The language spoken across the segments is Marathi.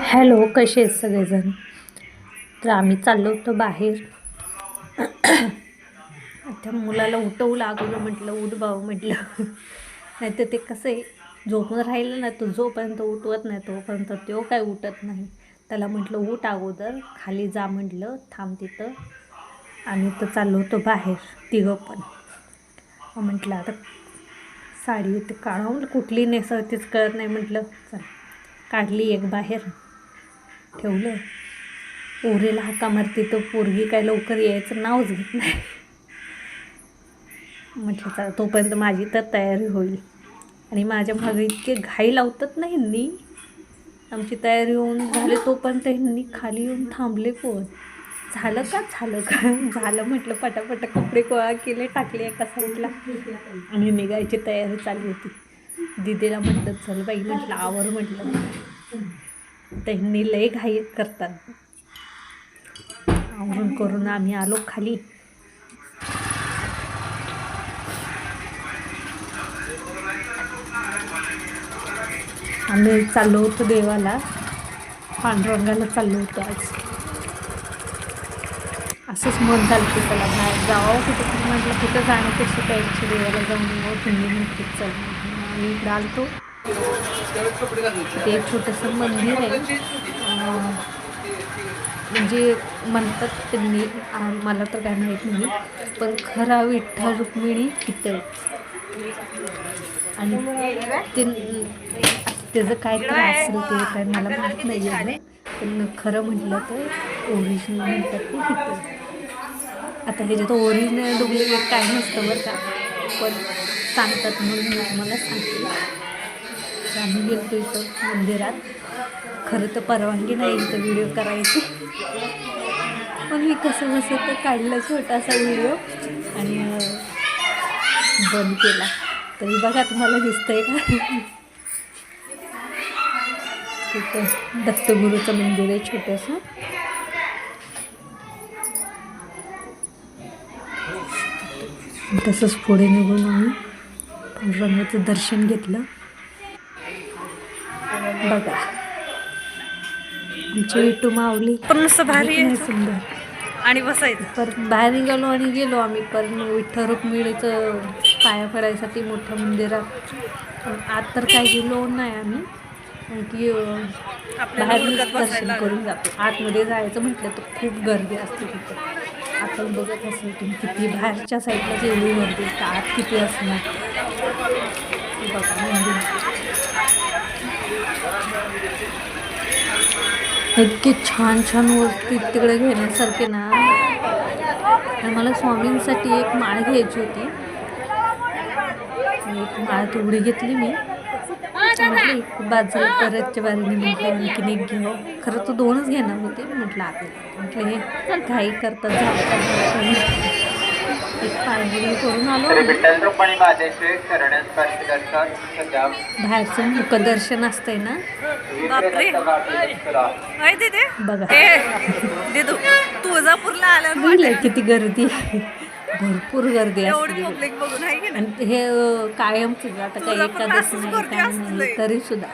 हॅलो, कसे आहेत सगळेजण? तर आम्ही चाललो होतो बाहेर. त्या मुलाला उठवू लागलो, म्हटलं उठ भाऊ म्हटलं. नाही तर ते कसं आहे, झोपून राहिलं ना, तो जोपर्यंत उठवत नाही तोपर्यंत तो काय उठत नाही. त्याला म्हटलं उठ अगोदर, खाली जा म्हटलं, थांब तिथं. आणि तर चाललो होतो बाहेर तिघं पण. म्हटलं आता साडी ते काढून कुठली नेसवतीच कळत नाही, म्हटलं चल काढली एक बाहेर ठेवलं. पोरीला हाका मारते तर पोरगी काय लवकर यायचं नावच घेत नाही. म्हटलं चला तोपर्यंत माझी तर तयारी होईल. आणि माझ्या मागे इतके घाई लावतात ना ह्यांनी. आमची तयारी होऊन झाली तोपर्यंत ह्यांनी खाली येऊन थांबले पण. झालं का झालं म्हटलं, पटापट कपडे गोळा केले, टाकले एका साईडला आणि निघायची तयारी चालू होती. दीदीला म्हटलं चल बाई, म्हटलं आवर म्हटलं. त्यांनी लय घाई करतात. आवरून करून आम्ही आलो खाली. आम्ही चाललो होतो देवाला, पांडुरंगाला चाललो होतो आज. असंच मन झालं की चला बाहेर जावं कुठं. म्हटलं कुठं जाण्यापेक्षा त्याच्या देवाला जाऊन येऊ. तुम्ही म्हटलं चल. आम्ही इकडं आलतो. ते एक छोटंसं मंदिर आहे. म्हणजे म्हणतात त्यांनी, मला तर काय माहीत नाही, पण खरा विठ्ठल रुक्मिणी इथं आहे. आणि ते त्याचं काय तर असेल, ते काय मला माहीत नाही एवढं. पण खरं म्हटलं तर ओरिजिनल म्हणतात ते इथं. आता ह्याच्यात ओरिजिनल डुप्लिकेट काय नसतं बरं का, पण सांगतात म्हणून मी तुम्हाला सांगते. तर आम्ही गेलो इथं मंदिरात. खरं तर परवानगी नाही इथं व्हिडिओ करायची, पण मी कसं बसं तर काढला छोटासा व्हिडिओ आणि बंद केला. तरी बघा तुम्हाला दिसतंय का. तिथं दत्तगुरूचं मंदिर आहे छोटंसं. तसंच पुढे निघून आम्ही पांडुरंगाचं दर्शन घेतलं. बघा आमची विठू माऊली पण नुसतं भारी नाही यायचं सुंदर. आणि बसायचं. परत बाहेर निघालो आणि गेलो आम्ही पण विठ्ठल रुक्मिणीचं पाया पडायसाठी मोठ्या मंदिरात. पण आत तर काय गेलो नाही आम्ही, कारण की आपल्याला बाहेरच हुडकत दर्शन बसायला करून लागलं. जातो. आतमध्ये जायचं म्हटलं तर खूप गर्दी असते तिथं. आता बघत असेल तुम्ही किती, बाहेरच्या साईडलाच एवढी गर्दी, तर आत किती असणार. बघा मंदिर इतके छान छान वस्तू तिकडे घेण्यासारखे ना. आणि मला स्वामींसाठी एक माळ घ्यायची होती. एक माळ तेवढी घेतली मी. म्हटलं एक बाजूला परतच्या बारीने म्हटलं आणखीन एक घेऊ. खरं तर 2च घेणार होते. म्हटलं आपल्याला म्हटलं हे घाई करतात, झालं का झालं. एक पायरी करून आलो आम्ही. बाहेरचं मुखदर्शन असतंय ना. बापरे, दीदी बघा दिदू तुळजापूरला आल्यावर बघितलं वाटायला किती गर्दी. भरपूर गर्दी असते एवढी तिकडे. पब्लिक बघून आहे की नाही. आणि हे कायमच, आता काही तुळजापूरला एकादशी असंच नाही गर्दी काय असते नाही लय. तरी सुद्धा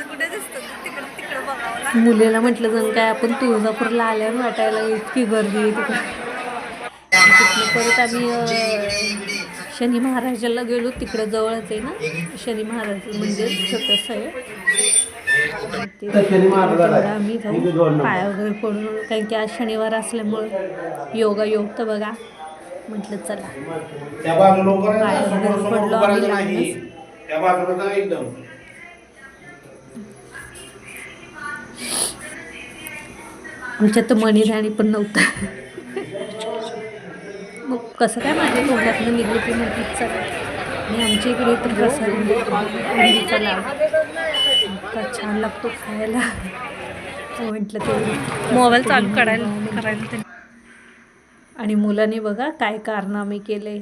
कुठे दिसतात तिकडे बघावं लागतं. मुलीला म्हटलं जण काय आपण तुळजापूरला आल्यावर वाटायला इतकी गर्दी आहे तिकडे. तिथनं परत आम्ही शनी महाराजाला गेलो. तिकडं जवळच आहे ना शनी महाराज मंदिर, छोटंसं आहे. तेवढं आम्ही जाऊन पाया वगैरे पडून, कारण की आज शनिवार असल्यामुळं योग तर बघा. म्हटलं चला पाया वगैरे पडलो आम्ही लावूनच. आमच्यात तर मणीधाणी पण नव्हतं. मग कसं काय माझ्या तोंडातनं निघलं की म्हटलं चला. आणि आमच्या इकडे तर प्रसाद मिळतो बुंदीचा लाडू, इतका छान लागतो खायला. म्हटलं तेवढं मोबाईल चालू घेऊन करायला. आणि मुलाने बघा काय कारनामे केले.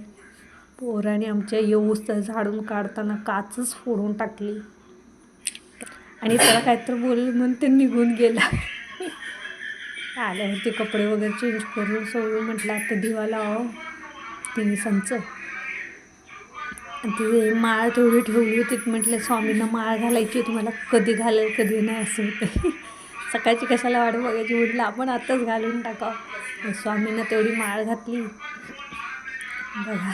पोराने आमच्या येऊस तर झाडून काढताना काचच फोडून टाकली. आणि त्याला काहीतरी बोललं म्हणून ते निघून गेला. आल्यावरती कपडे वगैरे चेंज करून सोडून म्हटलं आता दिवा लावावं 3 संच. आणि ती माळ तेवढी ठेवली होती. म्हटलं स्वामींना माळ घालायची होती, मला कधी घालेल कधी नाही असं होतं. सकाळची कशाला वाट बघायची, म्हटलं आपण आत्ताच घालून टाकावं. स्वामींना तेवढी माळ घातली बघा.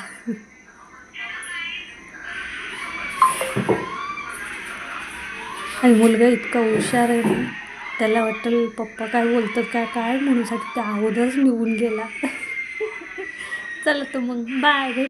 आणि मुलगा इतका हुशार आहे ना, त्याला वाटेल पप्पा काय बोलतात काय काय म्हणूसाठी त्या अगोदरच निघून गेला. चला तर मग बाय.